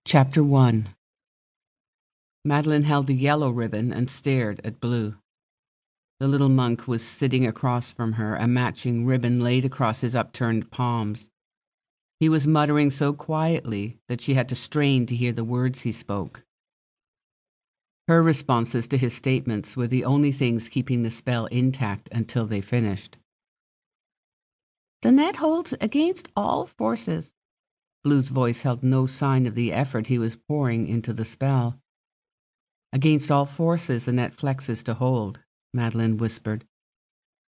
Chapter 1. Madeline held the yellow ribbon and stared at Blue. The little monk was sitting across from her, a matching ribbon laid across his upturned palms. He was muttering so quietly that she had to strain to hear the words he spoke. Her responses to his statements were the only things keeping the spell intact until they finished. "The net holds against all forces." Blue's voice held no sign of the effort he was pouring into the spell. "Against all forces the net flexes to hold," Madeline whispered.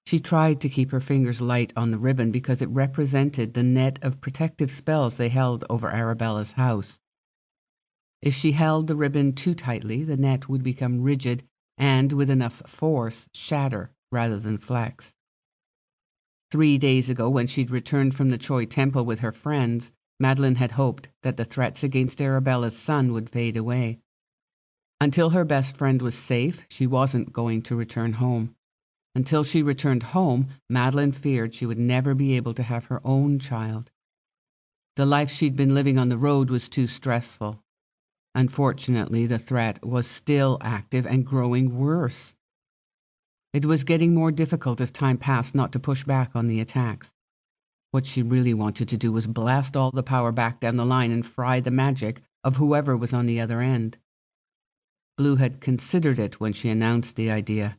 She tried to keep her fingers light on the ribbon because it represented the net of protective spells they held over Arabella's house. If she held the ribbon too tightly, the net would become rigid and, with enough force, shatter rather than flex. 3 days ago, when she'd returned from the Choi Temple with her friends, Madeline had hoped that the threats against Arabella's son would fade away. Until her best friend was safe, she wasn't going to return home. Until she returned home, Madeline feared she would never be able to have her own child. The life she'd been living on the road was too stressful. Unfortunately, the threat was still active and growing worse. It was getting more difficult as time passed not to push back on the attacks. What she really wanted to do was blast all the power back down the line and fry the magic of whoever was on the other end. Blue had considered it when she announced the idea,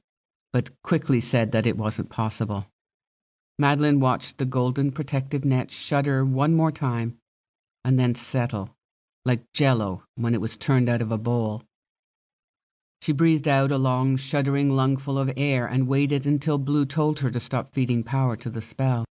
but quickly said that it wasn't possible. Madeline watched the golden protective net shudder one more time and then settle, like jello when it was turned out of a bowl. She breathed out a long, shuddering lungful of air and waited until Blue told her to stop feeding power to the spell.